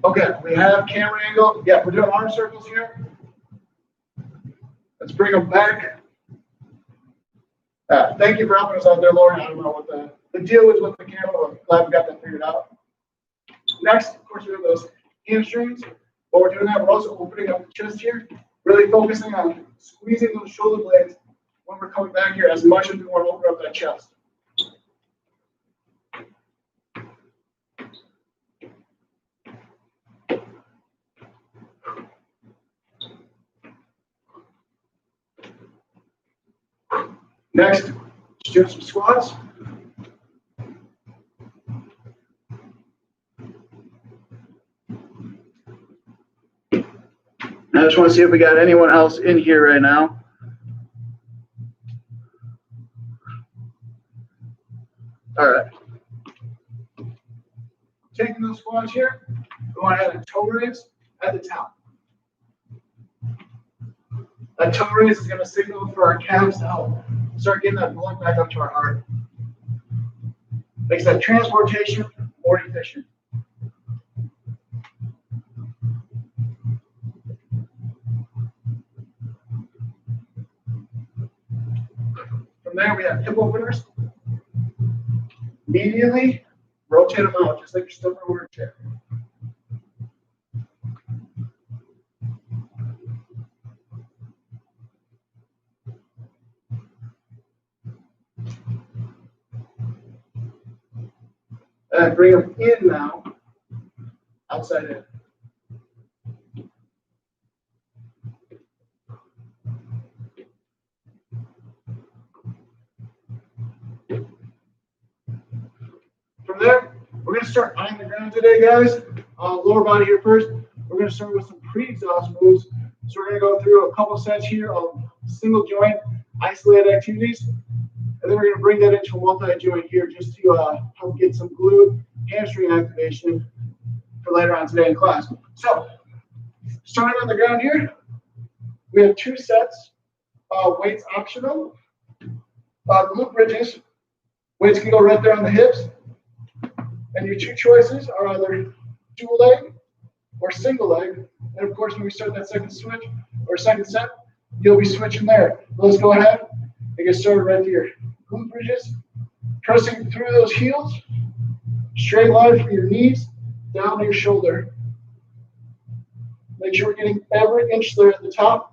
Okay, we have camera angle. Yeah, we're doing arm circles here. Let's bring them back. Thank you for helping us out there, Lauren. I don't know what the deal is with the camera, but glad we got that figured out. Next, of course, we have those hamstrings. While we're doing that, we're also opening up the chest here, really focusing on squeezing those shoulder blades when we're coming back here as much as we want to open up that chest. Next, let's do some squats. I just want to see if we got anyone else in here right now. All right. Taking those squats here, we want to add a toe raise at the top. That toe raise is going to signal for our calves to help start getting that blood back up to our heart. Makes that transportation more efficient. From there, we have hip openers. Immediately rotate them out, just like you're still in a work chair. And bring them in now, outside in. From there, we're going to start eyeing the ground today, guys. Lower body here first. We're going to start with some pre-exhaust moves. So we're going to go through a couple sets here of single joint, isolated activities. And then we're going to bring that into a multi-joint here just to help get some glute hamstring activation for later on today in class. So, starting on the ground here, we have 2 sets, weights optional. Glute bridges, weights can go right there on the hips. And your 2 choices are either dual leg or single leg. And of course, when we start that second switch or second set, you'll be switching there. Let's go ahead and get started right here. Glute bridges, pressing through those heels, straight line from your knees down to your shoulder. Make sure we're getting every inch there at the top.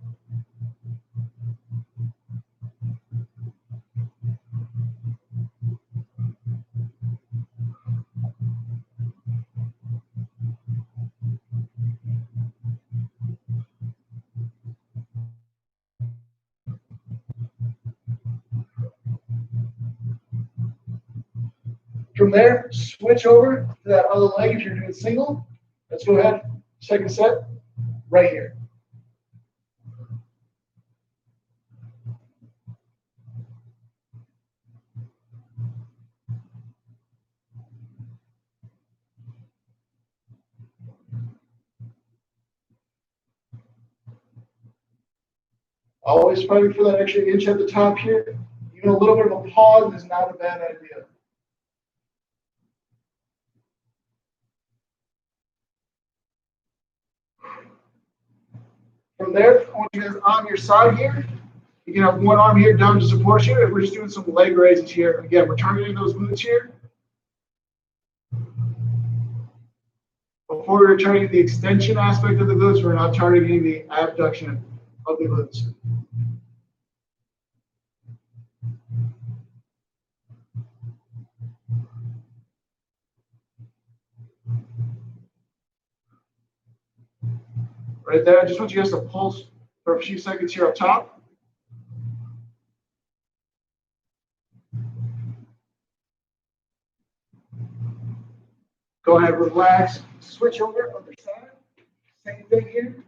From there, switch over to that other leg if you're doing single. Let's go ahead, second set, right here. Always fighting for that extra inch at the top here. Even a little bit of a pause is not a bad idea. From there, I want you guys on your side here. You can have one arm here down to support you, and we're just doing some leg raises here. Again, we're targeting those glutes here. Before we're targeting the extension aspect of the glutes, we're not targeting the abduction of the glutes. Right there, I just want you guys to pulse for a few seconds here up top. Go ahead, relax, switch over, other side. Same thing here.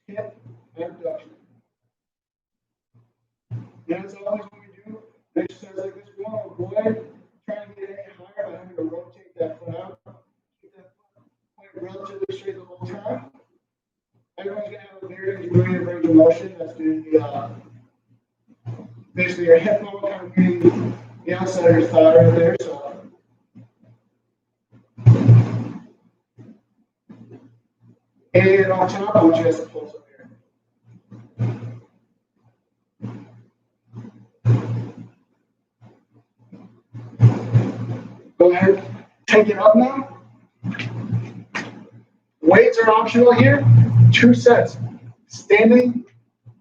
Hip abduction. And as always, when we do an exercise like this, we want to avoid trying to get any higher by having to rotate that foot out. Keep that foot point relatively straight the whole time. Everyone's going to have a varying degree of range of motion. That's due to the, basically your hip bone kind of being the outside of your thigh right there. So And on top, I want you guys to pulse up here. Go ahead, take it up now. Weights are optional here. 2 sets. Standing,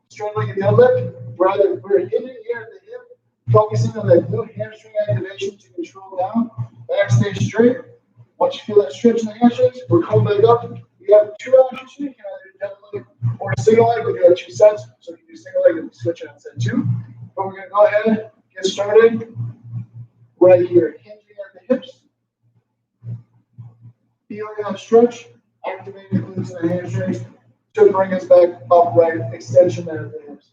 straight leg and deadlift. We're hitting here at the hip, focusing on that glute hamstring activation to control down. Back stay straight. Once you feel that stretch in the hamstrings, we're coming back up. You have 2 options here. You can either do double leg or a single leg. We have 2 sets, so you can do single leg and switch on set 2. But we're going to go ahead, get started right here. Hinging at the hips. Feeling that stretch, activating the glutes and the hamstrings to bring us back upright, extension there at the hips.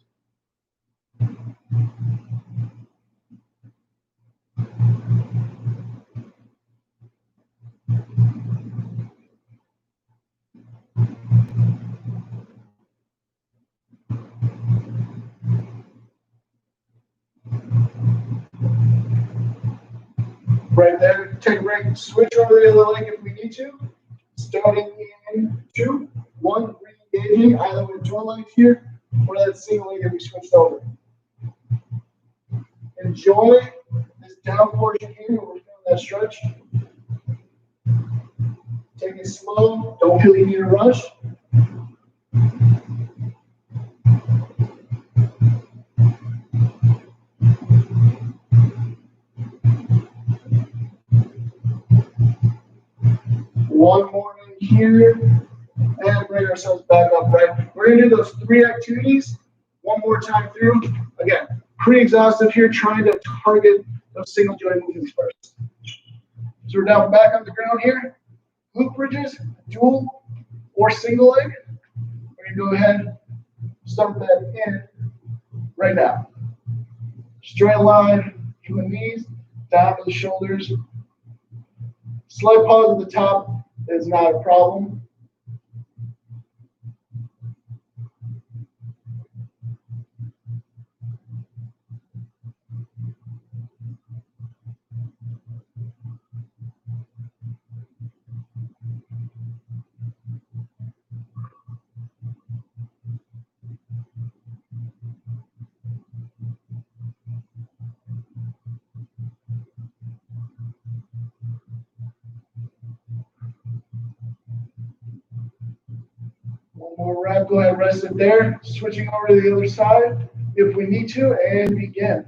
Right there, take a break, switch over the other leg if we need to. Starting in 2, 1, re-engaging either with dual legs here or that single leg that we switched over. Enjoy this down portion here where we're feeling that stretch. Take it slow, don't feel you need to rush. One more in here, and bring ourselves back up, right? We're gonna do those 3 activities one more time through. Again, pretty exhaustive here, trying to target those single joint movements first. So we're down back on the ground here. Glute bridges, dual or single leg. We're gonna go ahead, start that in right now. Straight line from the knees, down to the shoulders. Slight pause at the top is not a problem. One more rep, go ahead, rest it there. Switching over to the other side if we need to, and begin.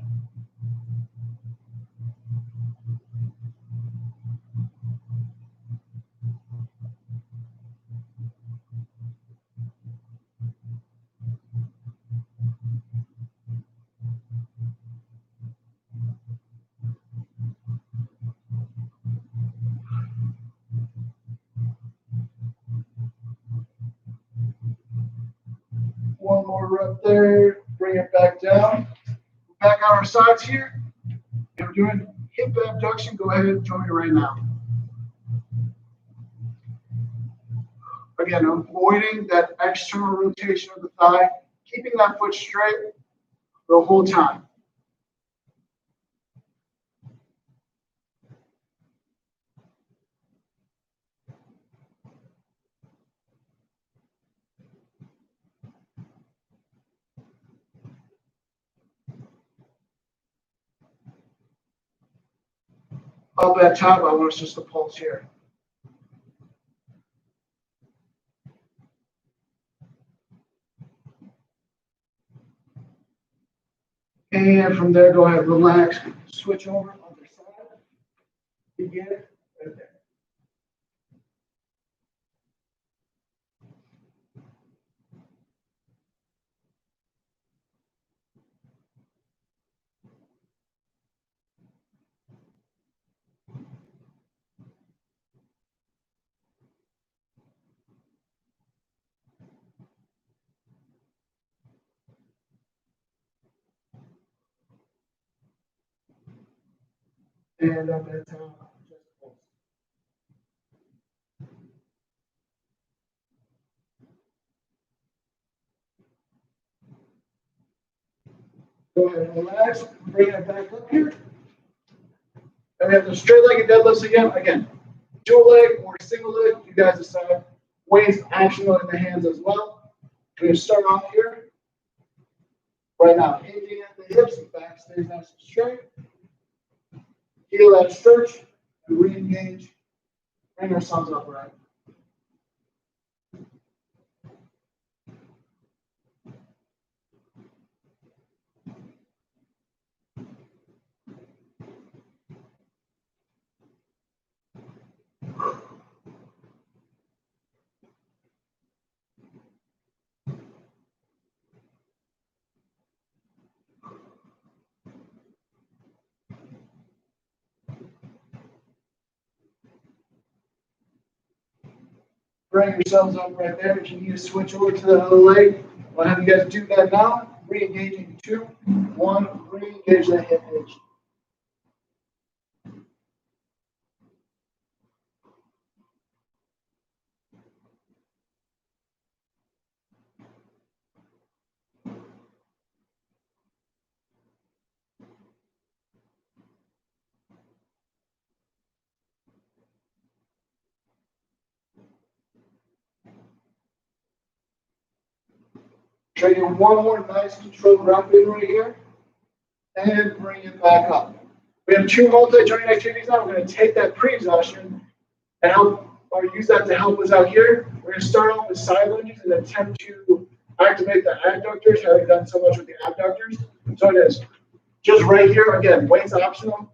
One more rep there, bring it back down. Back on our sides here. If we're doing hip abduction, go ahead and join me right now. Again, avoiding that external rotation of the thigh, keeping that foot straight the whole time. Up at top, I want us just to pulse here. And from there, go ahead, relax, switch over, other side, begin right there. And up at top, just pulse. Go ahead and relax, bring it back up here. And we have the straight legged deadlifts again. Again, dual leg or single leg, you guys decide. Weights optional in the hands as well. We're going to start off here. Right now, hinging at the hips, the back stays nice and straight. Feel that stretch and re-engage. Bring ourselves upright. Bring yourselves up right there. If you need to switch over to the other leg, I'll have you guys do that now. Re-engaging 2, 1, re-engage that hip hinge. Try to get one more nice controlled wrap in right here. And bring it back up. We have 2 multi-joint activities now. We're going to take that pre-exhaustion and help, or use that to help us out here. We're going to start off with side lunges and attempt to activate the adductors, having done so much with the abductors. So it is just right here. Again, weights optional.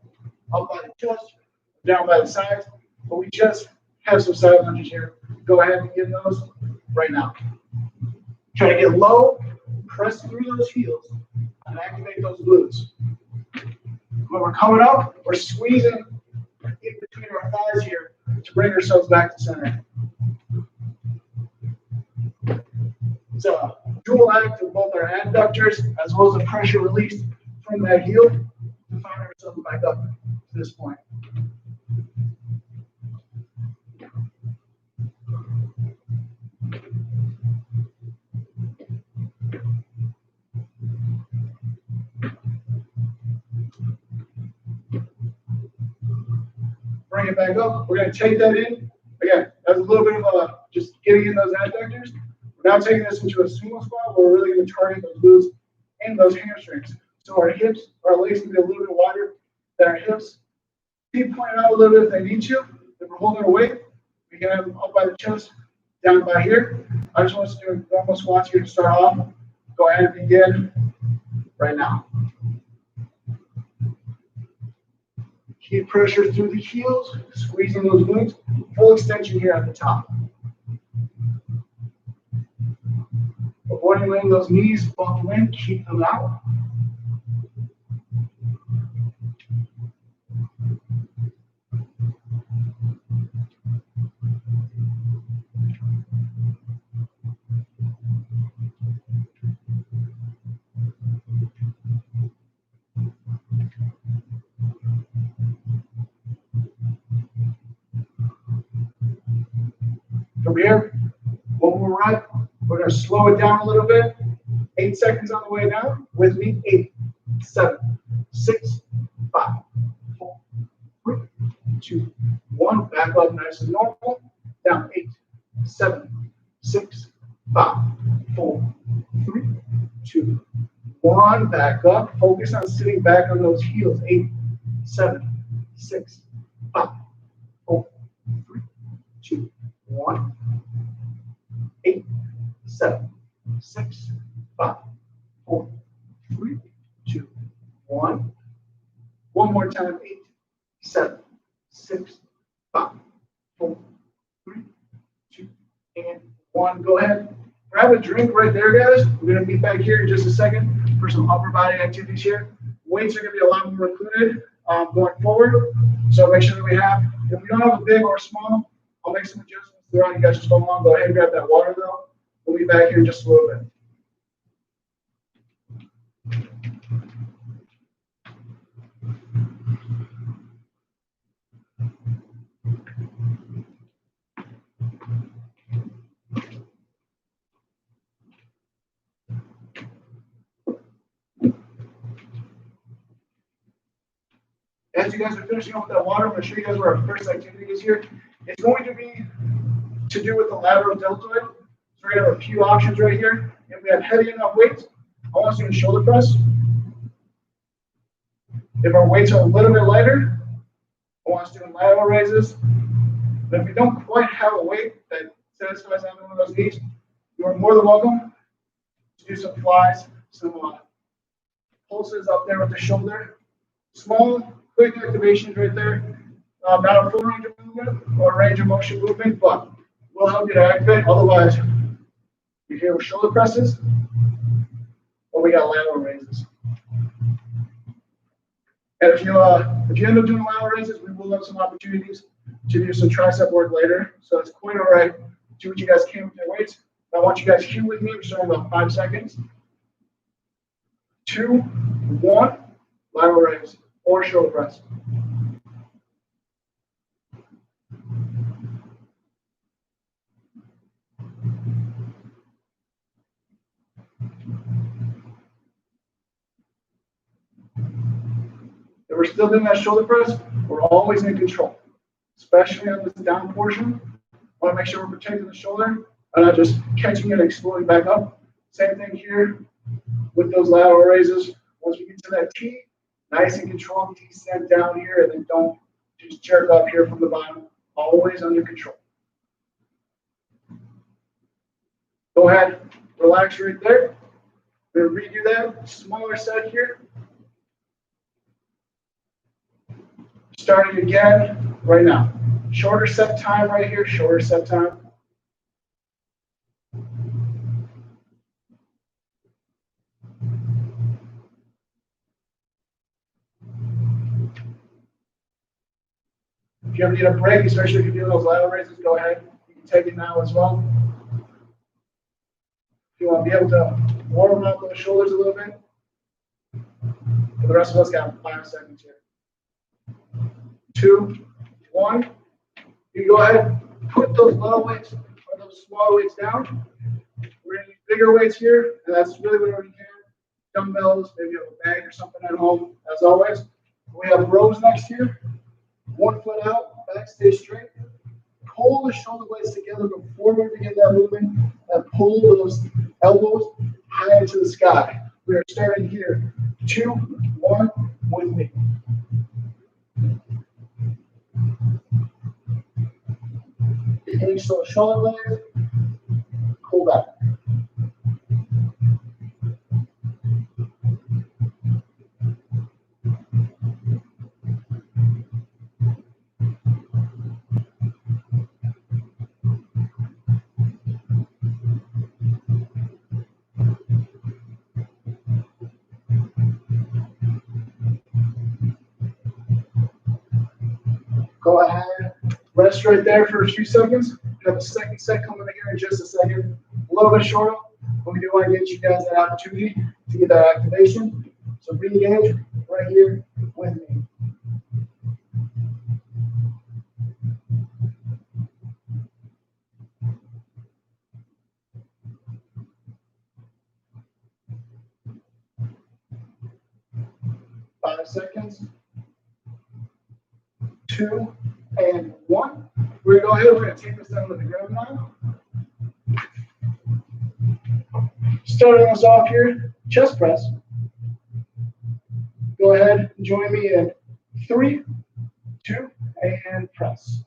Up by the chest, down by the sides. But we just have some side lunges here. Go ahead and get those right now. Try to get low, press through those heels, and activate those glutes. When we're coming up, we're squeezing in between our thighs here to bring ourselves back to center. It's a dual act of both our adductors as well as the pressure released from that heel to find ourselves back up to this point. Bring it back up. We're going to take that in. Again, that's a little bit of a just getting in those adductors. We're now taking this into a sumo squat where we're really going to target those glutes and those hamstrings. So our hips, our legs can be a little bit wider than our hips. Feet pointing out a little bit if they need to. If we're holding our weight, we can have them up by the chest, down by here. I just want us to do normal squats here to start off. Go ahead and begin right now. Keep pressure through the heels, squeezing those glutes. Full extension here at the top. Avoiding letting those knees buckle in, keep them out. From here, one more rep. We're going to slow it down a little bit. 8 seconds on the way down. With me, 8, 7, 6, 5, 4, 3, 2, 1. Back up nice and normal. Down 8, 7, 6, 5, 4, 3, 2, 1. Back up. Focus on sitting back on those heels. 8, 7, 6, 5, 4, 3, 2, 1. 8, 7, 6, 5, 4, 3, 2, 1. One more time. 8, 7, 6, 5, 4, 3, 2, and 1. Go ahead. Grab a drink right there, guys. We're going to be back here in just a second for some upper body activities here. Weights are going to be a lot more included going forward. So make sure that we have, if we don't have a big or small, I'll make some adjustments throughout. You guys just go along. Go ahead and grab that water, though. We'll be back here in just a little bit. As you guys are finishing up with that water, I'm going to show you guys where our first activity is here. It's going to be to do with the lateral deltoid. So we're going to have a few options right here. If we have heavy enough weights, I want us to do a shoulder press. If our weights are a little bit lighter, I want us to do lateral raises. But if we don't quite have a weight that satisfies either one of those needs, you are more than welcome to do some flies, some pulses up there with the shoulder. Small, quick activations right there. Not a full range of movement or range of motion movement, but will help you to activate. Otherwise, you're here with shoulder presses, or we got lateral raises. And if you end up doing lateral raises, we will have some opportunities to do some tricep work later. So it's quite all right. Do what you guys can with your weights. I want you guys cue with me. We're starting about 5 seconds. 2, 1, lateral raise or shoulder press. If we're still doing that shoulder press, we're always in control, especially on this down portion. I want to make sure we're protecting the shoulder and not just catching it and exploding back up. Same thing here with those lateral raises. Once we get to that T, nice and controlled, descend down here, and then don't just jerk up here from the bottom. Always under control. Go ahead, relax right there. We're going to redo that. Smaller set here. Starting again right now. Shorter set time right here, shorter set time. If you ever need a break, especially if you're doing those lateral raises, go ahead. You can take it now as well. If you want to be able to warm up those shoulders a little bit. For the rest of us, got 5 seconds here. 2, 1. You can go ahead, put those low weights or those small weights down. We're going to use bigger weights here, and that's really whatever you can. Dumbbells, maybe you have a bag or something at home, as always. We have rows next here. 1 foot out, back stay straight. Pull the shoulder blades together before we begin that movement, and pull those elbows high into the sky. We are starting here. 2, 1, with me. Engage those shoulder blades, pull back. Go ahead, rest right there for a few seconds. We have a second set coming in here in just a second. A little bit shorter, but we do want to get you guys that opportunity to get that activation. So re-engage right here with me. Five seconds. 2 and 1. We're going to go ahead. We're going to take this down to the ground now. Starting us off here, chest press. Go ahead and join me in 3, 2, and press.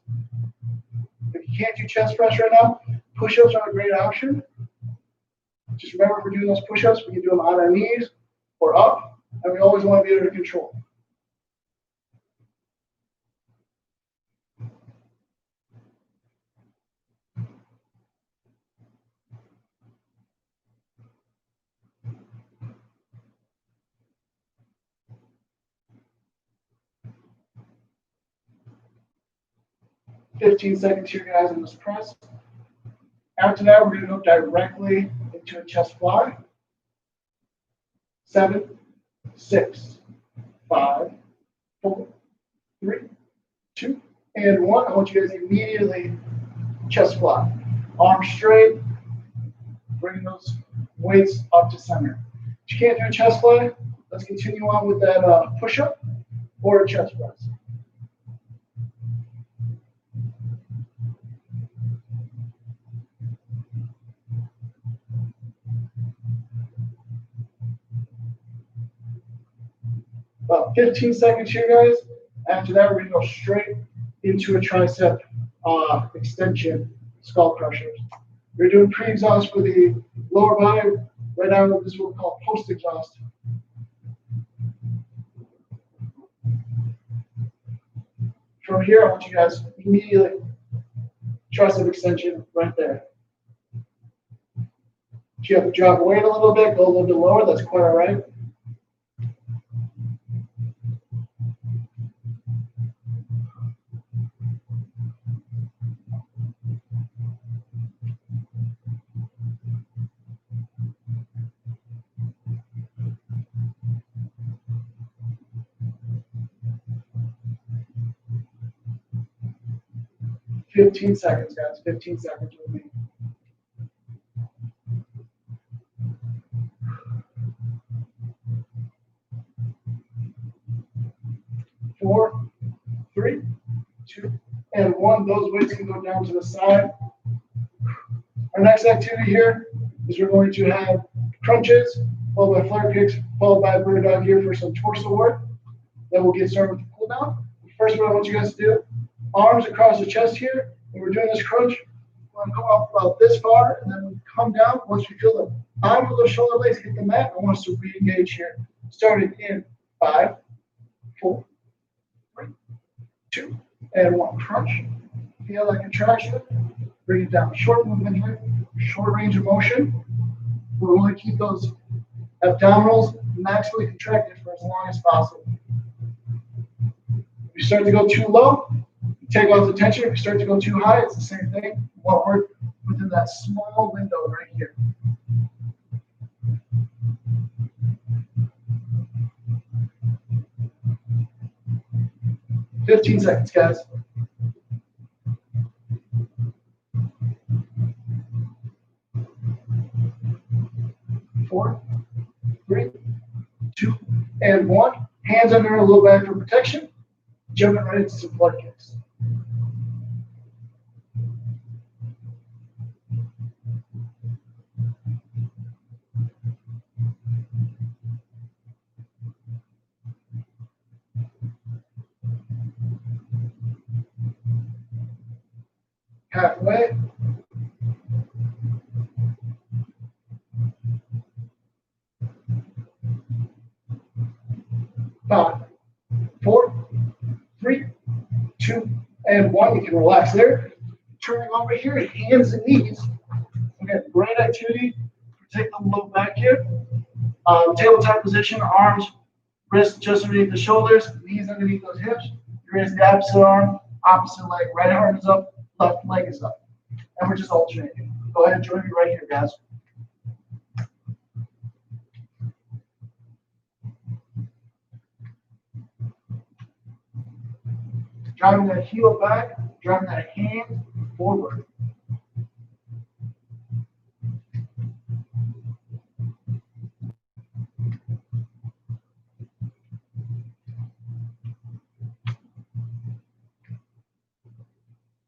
If you can't do chest press right now, push-ups are a great option. Just remember, if we're doing those push-ups, we can do them on our knees or up, and we always want to be under control. Seconds here, guys, in this press. After that, we're going to go directly into a chest fly. 7, 6, 5, 4, 3, 2, and 1. I want you guys to immediately chest fly. Arms straight. Bring those weights up to center. If you can't do a chest fly, let's continue on with that push-up or a chest press. about 15 seconds here, guys. After that, we're going to go straight into a tricep extension, skull crushers. We're doing pre-exhaust for the lower body. Right now, this is what we call post-exhaust. From here, I want you guys immediately tricep extension right there. If you have to drop weight a little bit, go a little bit lower, that's quite all right. "15 seconds, guys. 15 seconds with me. 4, 3, 2, and 1. Those weights can go down to the side. Our next activity here is we're going to have crunches, followed by flare kicks, followed by a bird dog here for some torso work. Then we'll get started with the cool down. First, what I want you guys to do, arms across the chest here. When we're doing this crunch, we're going to come up about this far, and then we come down. Once we feel the bottom of the shoulder blades hit the mat, I want us to re-engage here. Starting in 5, 4, 3, 2, and 1. Crunch. Feel that contraction. Bring it down. Short movement here. Short range of motion. We want to keep those abdominals maximally contracted for as long as possible. If you start to go too low, take off the tension. If you start to go too high, it's the same thing. We want to work within that small window right here. "15 seconds, guys. 4, 3, 2, and 1. Hands under a low back for protection. Jumping right into some blood kicks. Halfway. 5, 4, 3, 2, and 1. You can relax there. Turning over here, hands and knees. Again, great activity. Take the low back here. Tabletop position, arms, wrists just underneath the shoulders, knees underneath those hips. You raise the opposite arm, opposite leg. Right arm is up, left leg is up. And we're just alternating. Go ahead and join me right here, guys. Driving that heel back, driving that hand forward.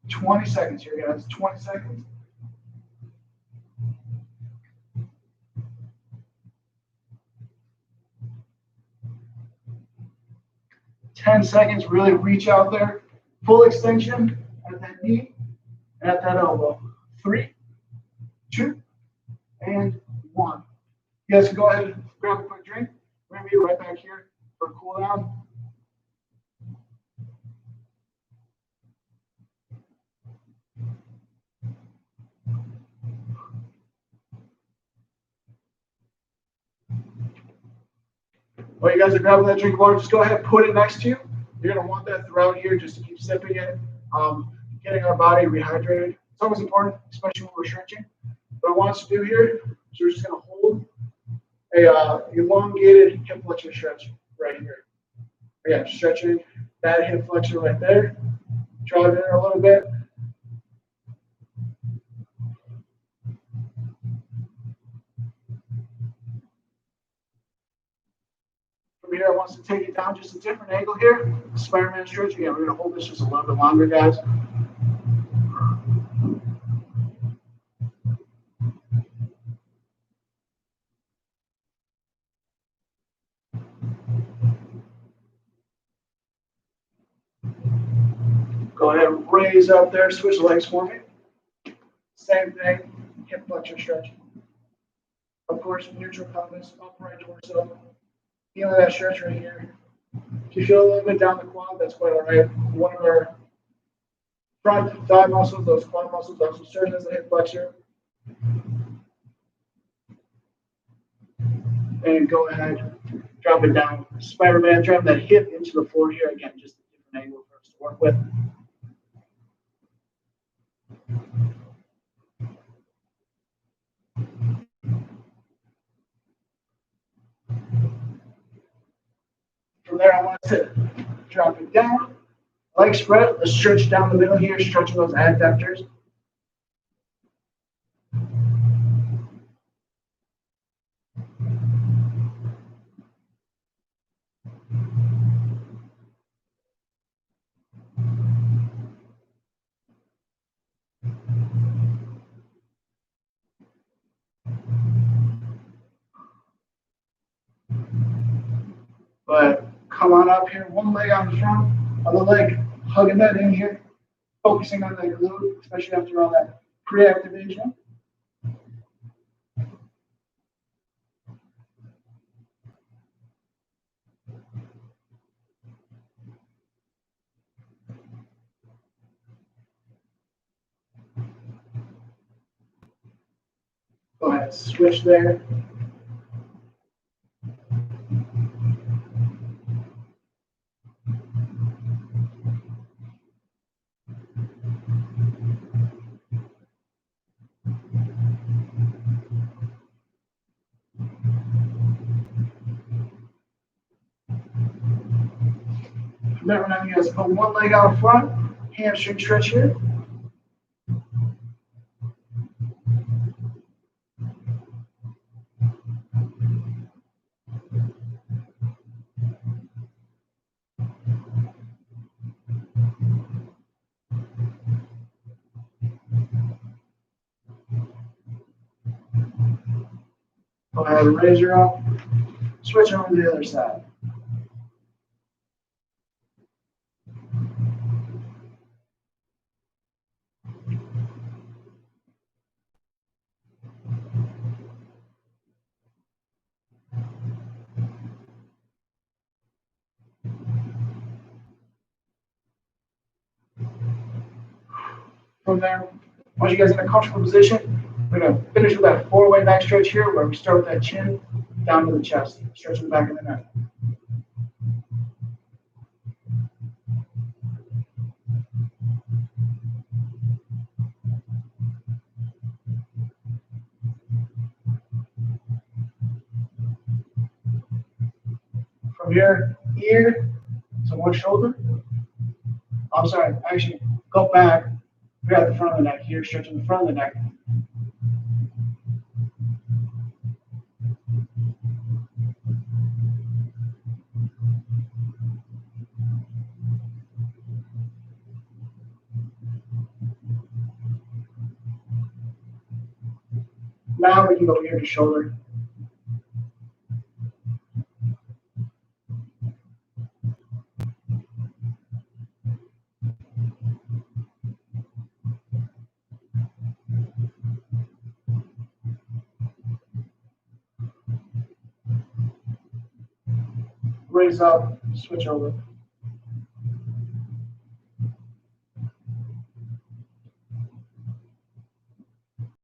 "20 seconds here, guys. 20 seconds. "10 seconds. Really reach out there. Full extension at that knee and at that elbow. 3, 2, and 1. You guys can go ahead and grab a quick drink. We're going to be right back here for a cool down. While you guys are grabbing that drink of water, just go ahead and put it next to you. You're going to want that throughout here just to keep sipping it, getting our body rehydrated. It's always important, especially when we're stretching. What I want us to do here is we're just going to hold a elongated hip flexor stretch right here. Again, stretching that hip flexor right there. Drive it in a little bit. From here, I want us to take it down just a different angle here. Spider-Man stretch. Again, we're going to hold this just a little bit longer, guys. raise up there, switch legs for me. Same thing, hip flexion stretch. Of course, neutral pelvis, upright torso. Feeling that stretch right here. If you feel a little bit down the quad, that's quite all right. One of our front thigh muscles, those quad muscles, also serve as a hip flexor. And go ahead, drop it down. Spider-Man, drop that hip into the floor here. Again, just a different angle for us to work with. From there, I want to drop it down. Leg spread, let's stretch down the middle here, stretching those adductors. But come on up here, one leg on the front, other leg hugging that in here, focusing on that glute, especially after all that pre-activation. Go ahead, switch there. Remember now, you guys put one leg out front, hamstring stretch here. Go ahead and raise her up, switch over to the other side. From there, once you guys in a comfortable position, we're going to finish with that four-way back stretch here, where we start with that chin down to the chest, stretching the back of the neck. From your ear to one shoulder. I'm sorry, actually, go back. We're at the front of the neck here, stretching the front of the neck. Now we can go ear to shoulder. Raise up, switch over.